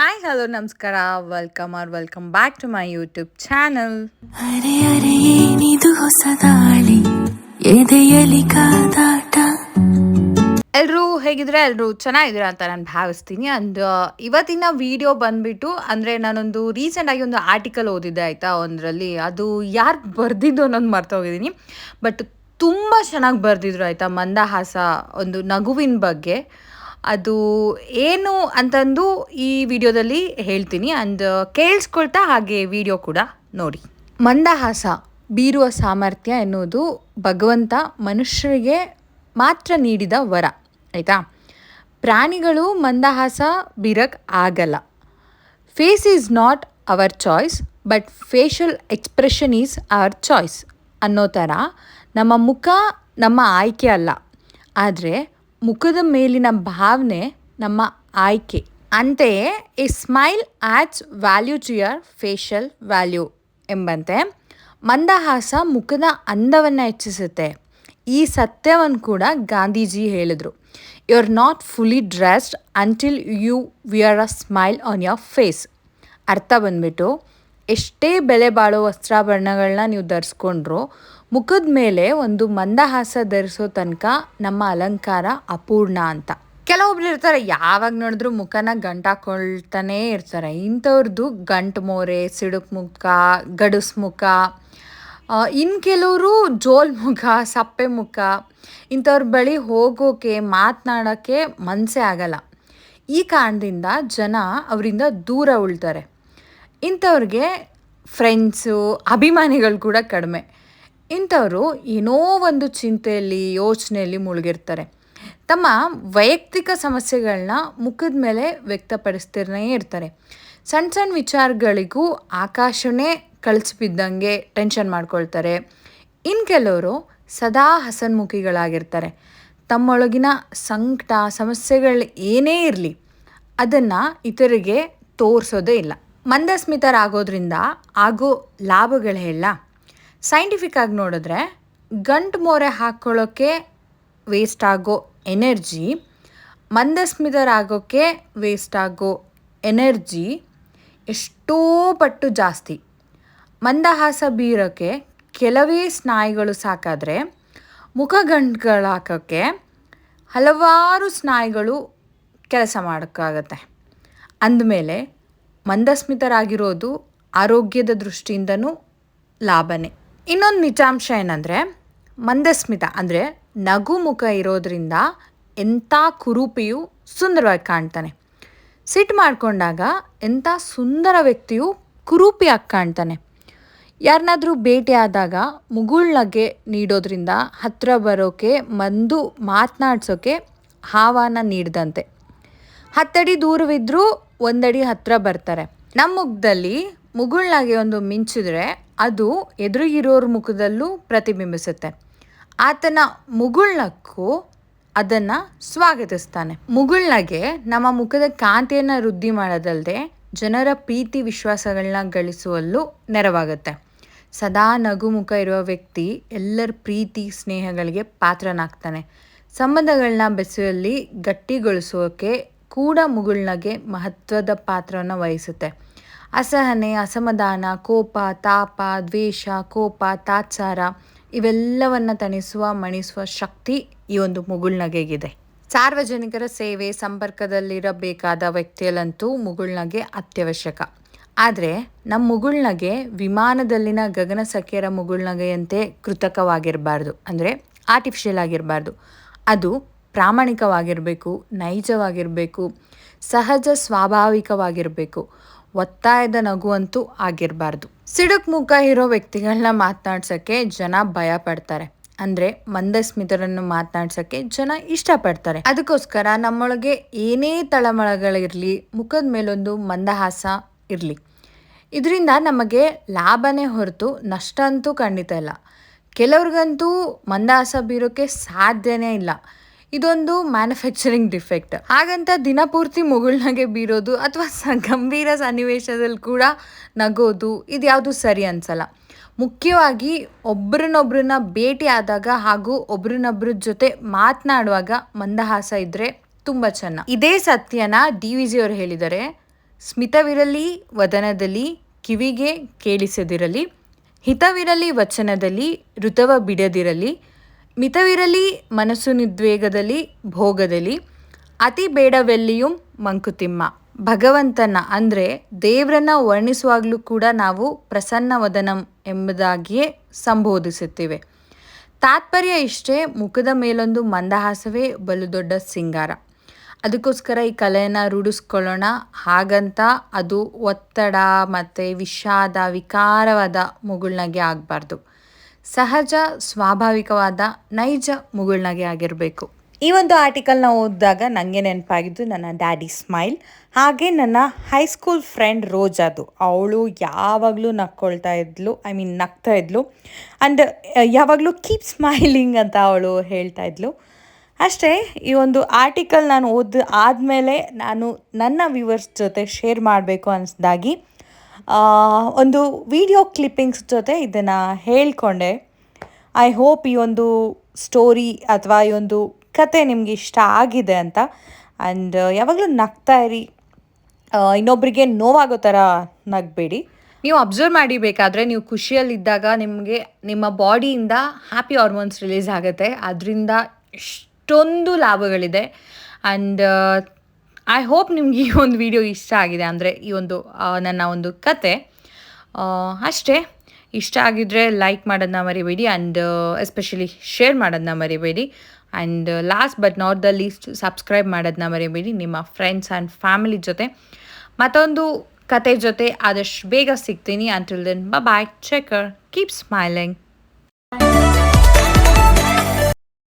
Hi hello ನಮಸ್ಕಾರ welcome back to my YouTube channel. ಅರೆ ಅರೆ ಏನಿದು ಹೊಸ ದಾಳಿ ಎದೆಯಲಿ ಕಾದಾಟ. ಎಲ್ಲರೂ ಹೇಗಿದ್ರೆ ಎಲ್ಲರೂ ಚೆನ್ನಾಗಿದ್ದೀರಾ ಅಂತ ನಾನು ಭಾವಿಸ್ತೀನಿ. ಅಂಡ್ ಇವತ್ತಿನ ವಿಡಿಯೋ ಬಂದ್ಬಿಟ್ಟು ಅಂದರೆ ನಾನೊಂದು ರೀಸೆಂಟಾಗಿ ಒಂದು ಆರ್ಟಿಕಲ್ ಓದಿದ್ದೆ ಆಯಿತಾ. ಒಂದರಲ್ಲಿ ಅದು ಯಾರು ಬರೆದಿದ್ದು ಅನ್ನೋದು ಮರ್ತೋಗಿದ್ದೀನಿ, ಬಟ್ ತುಂಬ ಚೆನ್ನಾಗಿ ಬರೆದಿದ್ರು ಆಯಿತಾ. ಮಂದಹಾಸ ಒಂದು ನಗುವಿನ ಬಗ್ಗೆ ಅದು ಏನು ಅಂತಂದು ಈ ವಿಡಿಯೋದಲ್ಲಿ ಹೇಳ್ತೀನಿ. ಅಂಡ್ ಕೇಳಿಸ್ಕೊಳ್ತಾ ಹಾಗೆ ವಿಡಿಯೋ ಕೂಡ ನೋಡಿ. ಮಂದಹಾಸ ಬೀರುವ ಸಾಮರ್ಥ್ಯ ಎನ್ನುವುದು ಭಗವಂತ ಮನುಷ್ಯರಿಗೆ ಮಾತ್ರ ನೀಡಿದ ವರ ಆಯಿತಾ. ಪ್ರಾಣಿಗಳು ಮಂದಹಾಸ ಬೀರಕ್ಕೆ ಆಗಲ್ಲ. Face is not our choice but facial expression is our choice ಅನ್ನೋ ಥರ ನಮ್ಮ ಮುಖ ನಮ್ಮ ಆಯ್ಕೆ ಅಲ್ಲ, ಆದರೆ ಮುಖದ ಮೇಲಿನ ಭಾವನೆ ನಮ್ಮ ಆಯ್ಕೆ. ಅಂತೆಯೇ a smile adds value to your facial value ಎಂಬಂತೆ ಮಂದಹಾಸ ಮುಖದ ಅಂದವನ್ನು ಹೆಚ್ಚಿಸುತ್ತೆ. ಈ ಸತ್ಯವನ್ನು ಕೂಡ ಗಾಂಧೀಜಿ ಹೇಳಿದರು. You are not fully dressed until you wear a smile on your face. ಅರ್ಥ ಬಂದ್ಬಿಟ್ಟು ಎಷ್ಟೇ ಬೆಲೆ ಬಾಳೋ ವಸ್ತ್ರಾಭರಣಗಳನ್ನ ನೀವು ಧರಿಸ್ಕೊಂಡ್ರು ಮುಖದ ಮೇಲೆ ಒಂದು ಮಂದಹಾಸ ಧರಿಸೋ ತನಕ ನಮ್ಮ ಅಲಂಕಾರ ಅಪೂರ್ಣ ಅಂತ. ಕೆಲವೊಬ್ರು ಇರ್ತಾರೆ ಯಾವಾಗ ನೋಡಿದ್ರು ಮುಖನ ಗಂಟಾಕೊಳ್ತಾನೇ ಇರ್ತಾರೆ. ಇಂಥವ್ರದ್ದು ಗಂಟು ಮೋರೆ, ಸಿಡುಕು ಮುಖ, ಗಡುಸು ಮುಖ, ಇನ್ನು ಕೆಲವರು ಜೋಲ್ ಮುಖ, ಸಪ್ಪೆ ಮುಖ. ಇಂಥವ್ರ ಬಳಿ ಹೋಗೋಕೆ ಮಾತನಾಡೋಕ್ಕೆ ಮನಸ್ಸೇ ಆಗಲ್ಲ. ಈ ಕಾರಣದಿಂದ ಜನ ಅವರಿಂದ ದೂರ ಉಳ್ತಾರೆ. ಇಂಥವ್ರಿಗೆ ಫ್ರೆಂಡ್ಸು, ಅಭಿಮಾನಿಗಳು ಕೂಡ ಕಡಿಮೆ. ಇಂಥವರು ಏನೋ ಒಂದು ಚಿಂತೆಯಲ್ಲಿ, ಯೋಚನೆಯಲ್ಲಿ ಮುಳುಗಿರ್ತಾರೆ. ತಮ್ಮ ವೈಯಕ್ತಿಕ ಸಮಸ್ಯೆಗಳನ್ನ ಮುಖದ ಮೇಲೆ ವ್ಯಕ್ತಪಡಿಸ್ತಿರೇ ಇರ್ತಾರೆ. ಸಣ್ಣ ಸಣ್ಣ ವಿಚಾರಗಳಿಗೂ ಆಕಾಶನೇ ಕಳಿಸ್ಬಿದ್ದಂಗೆ ಟೆನ್ಷನ್ ಮಾಡ್ಕೊಳ್ತಾರೆ. ಇನ್ನು ಕೆಲವರು ಸದಾ ಹಸನ್ಮುಖಿಗಳಾಗಿರ್ತಾರೆ. ತಮ್ಮೊಳಗಿನ ಸಂಕಟ, ಸಮಸ್ಯೆಗಳು ಏನೇ ಇರಲಿ ಅದನ್ನು ಇತರಿಗೆ ತೋರಿಸೋದೇ ಇಲ್ಲ. ಮಂದಸ್ಮಿತರಾಗೋದ್ರಿಂದ ಆಗೋ ಲಾಭಗಳು ಹೇಳ. ಸೈಂಟಿಫಿಕ್ ಆಗಿ ನೋಡಿದ್ರೆ ಗಂಟು ಮೋರೆ ಹಾಕ್ಕೊಳ್ಳೋಕ್ಕೆ ವೇಸ್ಟ್ ಆಗೋ ಎನರ್ಜಿ ಮಂದಸ್ಮಿತರಾಗೋಕ್ಕೆ ವೇಸ್ಟ್ ಆಗೋ ಎನರ್ಜಿ ಎಷ್ಟೋ ಪಟ್ಟು ಜಾಸ್ತಿ. ಮಂದಹಾಸ ಬೀರೋಕ್ಕೆ ಕೆಲವೇ ಸ್ನಾಯುಗಳು ಸಾಕಾದರೆ ಮುಖಗಂಟುಗಳು ಹಾಕೋಕ್ಕೆ ಹಲವಾರು ಸ್ನಾಯುಗಳು ಕೆಲಸ ಮಾಡೋಕ್ಕಾಗತ್ತೆ. ಅಂದಮೇಲೆ ಮಂದಸ್ಮಿತರಾಗಿರೋದು ಆರೋಗ್ಯದ ದೃಷ್ಟಿಯಿಂದನೂ ಲಾಭನೇ. ಇನ್ನೊಂದು ನಿಜಾಂಶ ಏನಂದರೆ ಮಂದಸ್ಮಿತ ಅಂದರೆ ನಗು ಮುಖ ಇರೋದ್ರಿಂದ ಎಂಥ ಕುರೂಪಿಯು ಸುಂದರವಾಗಿ ಕಾಣ್ತಾನೆ. ಸಿಟ್ಟು ಮಾಡಿಕೊಂಡಾಗ ಎಂಥ ಸುಂದರ ವ್ಯಕ್ತಿಯು ಕುರೂಪಿಯಾಗಿ ಕಾಣ್ತಾನೆ. ಯಾರನ್ನಾದರೂ ಭೇಟಿ ಆದಾಗ ಮುಗುಳ್ನಗೆ ನೀಡೋದ್ರಿಂದ ಹತ್ತಿರ ಬರೋಕ್ಕೆ, ಮಾತನಾಡ್ಸೋಕ್ಕೆ ಆಹ್ವಾನ ನೀಡಿದಂತೆ. 10 ಅಡಿ ದೂರವಿದ್ದರೂ 1 ಅಡಿ ಹತ್ತಿರ ಬರ್ತಾರೆ. ನಮ್ಮ ಮುಖದಲ್ಲಿ ಮುಗುಳ್ನಗೆ ಒಂದು ಮಿಂಚಿದ್ರೆ ಅದು ಎದುರಿಗಿರೋರ ಮುಖದಲ್ಲೂ ಪ್ರತಿಬಿಂಬಿಸುತ್ತೆ. ಆತನ ಮುಗುಳ್ನಕ್ಕೂ ಅದನ್ನು ಸ್ವಾಗತಿಸ್ತಾನೆ. ಮುಗುಳ್ನಗೆ ನಮ್ಮ ಮುಖದ ಕಾಂತಿಯನ್ನು ವೃದ್ಧಿ ಮಾಡೋದಲ್ಲದೆ ಜನರ ಪ್ರೀತಿ ವಿಶ್ವಾಸಗಳನ್ನ ಗಳಿಸುವಲ್ಲೂ ನೆರವಾಗುತ್ತೆ. ಸದಾ ನಗು ಮುಖ ಇರುವ ವ್ಯಕ್ತಿ ಎಲ್ಲರ ಪ್ರೀತಿ ಸ್ನೇಹಗಳಿಗೆ ಪಾತ್ರನಾಗ್ತಾನೆ. ಸಂಬಂಧಗಳನ್ನ ಬೆಸುವಲ್ಲಿ ಗಟ್ಟಿಗೊಳಿಸೋಕೆ ಕೂಡ ಮುಗುಳ್ನಗೆ ಮಹತ್ವದ ಪಾತ್ರವನ್ನು ವಹಿಸುತ್ತೆ. ಅಸಹನೆ, ಅಸಮಾಧಾನ, ಕೋಪ, ತಾಪ, ದ್ವೇಷ, ಕೋಪ, ತಾತ್ಸಾರ ಇವೆಲ್ಲವನ್ನು ತಣಿಸುವ, ಮಣಿಸುವ ಶಕ್ತಿ ಈ ಒಂದು ಮುಗುಳ್ನಗೆಗಿದೆ. ಸಾರ್ವಜನಿಕರ ಸೇವೆ ಸಂಪರ್ಕದಲ್ಲಿರಬೇಕಾದ ವ್ಯಕ್ತಿಯಲ್ಲಂತೂ ಮುಗುಳ್ನಗೆ ಅತ್ಯವಶ್ಯಕ. ಆದರೆ ನಮ್ಮ ಮುಗುಳ್ನಗೆ ವಿಮಾನದಲ್ಲಿನ ಗಗನಸಖ್ಯರ ಮುಗುಳ್ನಗೆಯಂತೆ ಕೃತಕವಾಗಿರಬಾರ್ದು, ಅಂದರೆ ಆರ್ಟಿಫಿಷಿಯಲ್ ಆಗಿರಬಾರ್ದು. ಅದು ಪ್ರಾಮಾಣಿಕವಾಗಿರಬೇಕು, ನೈಜವಾಗಿರಬೇಕು, ಸಹಜ ಸ್ವಾಭಾವಿಕವಾಗಿರಬೇಕು. ಒತ್ತಾಯದ ನಗು ಅಂತೂ ಆಗಿರಬಾರ್ದು. ಸಿಡುಕು ಮುಖ ಇರೋ ವ್ಯಕ್ತಿಗಳನ್ನ ಮಾತನಾಡ್ಸೋಕ್ಕೆ ಜನ ಭಯ ಪಡ್ತಾರೆ. ಅಂದರೆ ಮಂದಸ್ಮಿತರನ್ನು ಮಾತನಾಡ್ಸೋಕ್ಕೆ ಜನ ಇಷ್ಟಪಡ್ತಾರೆ. ಅದಕ್ಕೋಸ್ಕರ ನಮ್ಮೊಳಗೆ ಏನೇ ತಳಮಳಗಳಿರಲಿ ಮುಖದ ಮೇಲೊಂದು ಮಂದಹಾಸ ಇರಲಿ. ಇದರಿಂದ ನಮಗೆ ಲಾಭನೇ ಹೊರತು ನಷ್ಟ ಅಂತೂ ಖಂಡಿತ ಇಲ್ಲ. ಕೆಲವ್ರಿಗಂತೂ ಮಂದಹಾಸ ಬೀರೋಕ್ಕೆ ಸಾಧ್ಯನೇ ಇಲ್ಲ. ಇದೊಂದು ಮ್ಯಾನುಫ್ಯಾಕ್ಚರಿಂಗ್ ಡಿಫೆಕ್ಟ್. ಹಾಗಂತ ದಿನಪೂರ್ತಿ ಮುಗುಳ್ನಗೆ ಬೀರೋದು ಅಥವಾ ಗಂಭೀರ ಸನ್ನಿವೇಶದಲ್ಲಿ ಕೂಡ ನಗೋದು ಇದು ಯಾವುದು ಸರಿ ಅನಿಸಲ್ಲ. ಮುಖ್ಯವಾಗಿ ಒಬ್ರನ್ನೊಬ್ರನ್ನ ಭೇಟಿ ಆದಾಗ ಹಾಗೂ ಒಬ್ರನ್ನೊಬ್ರ ಜೊತೆ ಮಾತನಾಡುವಾಗ ಮಂದಹಾಸ ಇದ್ದರೆ ತುಂಬ ಚೆನ್ನ. ಇದೇ ಸತ್ಯನ DVG ಅವರು ಹೇಳಿದ್ದಾರೆ. ಸ್ಮಿತವಿರಲಿ ವದನದಲ್ಲಿ, ಕಿವಿಗೆ ಕೇಳಿಸದಿರಲಿ, ಹಿತವಿರಲಿ ವಚನದಲ್ಲಿ, ಋತವ ಬಿಡದಿರಲಿ, ಮಿತವಿರಲಿ ಮನಸ್ಸು ನಿದ್ವೇಗದಲ್ಲಿ, ಭೋಗದಲ್ಲಿ, ಅತಿ ಬೇಡವೆಲ್ಲಿಯೂ ಮಂಕುತಿಮ್ಮ. ಭಗವಂತನ ಅಂದರೆ ದೇವರನ್ನ ವರ್ಣಿಸುವಾಗಲೂ ಕೂಡ ನಾವು ಪ್ರಸನ್ನವದನಂ ಎಂಬುದಾಗಿಯೇ ಸಂಬೋಧಿಸುತ್ತೇವೆ. ತಾತ್ಪರ್ಯ ಇಷ್ಟೇ, ಮುಖದ ಮೇಲೊಂದು ಮಂದಹಾಸವೇ ಬಲು ದೊಡ್ಡ ಸಿಂಗಾರ. ಅದಕ್ಕೋಸ್ಕರ ಈ ಕಲೆಯನ್ನು ರೂಢಿಸ್ಕೊಳ್ಳೋಣ. ಹಾಗಂತ ಅದು ಒತ್ತಡ ಮತ್ತು ವಿಷಾದ ವಿಕಾರವಾದ ಮುಗುಳ್ನಗೆ ಆಗಬಾರ್ದು. ಸಹಜ ಸ್ವಾಭಾವಿಕವಾದ ನೈಜ ಮುಗುಳ್ನಗೆ ಆಗಿರಬೇಕು. ಈ ಒಂದು ಆರ್ಟಿಕಲ್ನ ಓದಿದಾಗ ನನಗೆ ನೆನಪಾಗಿದ್ದು ನನ್ನ ಡ್ಯಾಡಿ ಸ್ಮೈಲ್, ಹಾಗೆ ನನ್ನ ಹೈಸ್ಕೂಲ್ ಫ್ರೆಂಡ್ ರೋಜಾದು. ಅವಳು ಯಾವಾಗಲೂ ನಕ್ಕೊಳ್ತಾ ಇದ್ಲು, ನಗ್ತಾ ಇದ್ಲು. ಆ್ಯಂಡ್ ಯಾವಾಗಲೂ ಕೀಪ್ ಸ್ಮೈಲಿಂಗ್ ಅಂತ ಅವಳು ಹೇಳ್ತಾ ಇದ್ಲು. ಅಷ್ಟೇ, ಈ ಒಂದು ಆರ್ಟಿಕಲ್ ನಾನು ಆದಮೇಲೆ ನಾನು ನನ್ನ ವ್ಯೂವರ್ಸ್ ಜೊತೆ ಶೇರ್ ಮಾಡಬೇಕು ಅನಿಸ್ದಾಗಿ ಒಂದು ವಿಡಿಯೋ ಕ್ಲಿಪ್ಪಿಂಗ್ಸ್ ಜೊತೆ ಇದನ್ನು ಹೇಳ್ಕೊಂಡೆ. ಐ ಹೋಪ್ ಈ ಒಂದು ಸ್ಟೋರಿ ಅಥವಾ ಈ ಒಂದು ಕತೆ ನಿಮಗೆ ಇಷ್ಟ ಆಗಿದೆ ಅಂತ. ಆ್ಯಂಡ್ ಯಾವಾಗಲೂ ನಗ್ತಾ ಇರಿ, ಇನ್ನೊಬ್ಬರಿಗೆ ನೋವಾಗೋ ಥರ ನಗಬೇಡಿ. ನೀವು ಅಬ್ಸರ್ವ್ ಮಾಡಿಬೇಕಾದ್ರೆ ನೀವು ಖುಷಿಯಲ್ಲಿದ್ದಾಗ ನಿಮಗೆ ನಿಮ್ಮ ಬಾಡಿಯಿಂದ ಹ್ಯಾಪಿ ಹಾರ್ಮೋನ್ಸ್ ರಿಲೀಸ್ ಆಗುತ್ತೆ. ಅದರಿಂದ ಎಷ್ಟೊಂದು ಲಾಭಗಳಿದೆ. ಆ್ಯಂಡ್ ಐ ಹೋಪ್ ನಿಮ್ಗೆ ಈ ಒಂದು ವಿಡಿಯೋ ಇಷ್ಟ ಆಗಿದೆ, ಅಂದರೆ ಈ ಒಂದು ನನ್ನ ಒಂದು ಕತೆ. ಅಷ್ಟೇ, ಇಷ್ಟ ಆಗಿದ್ದರೆ ಲೈಕ್ ಮಾಡೋದನ್ನ ಮರಿಬೇಡಿ, ಆ್ಯಂಡ್ ಎಸ್ಪೆಷಲಿ ಶೇರ್ ಮಾಡೋದನ್ನ ಮರಿಬೇಡಿ. And last but not the least subscribe ಮಾಡೋದನ್ನ ಮರಿಬೇಡಿ. ನಿಮ್ಮ ಫ್ರೆಂಡ್ಸ್ ಆ್ಯಂಡ್ ಫ್ಯಾಮಿಲಿ ಜೊತೆ ಮತ್ತೊಂದು ಕತೆ ಜೊತೆ ಆದಷ್ಟು ಬೇಗ ಸಿಗ್ತೀನಿ. Until then bye, take care, keep smiling.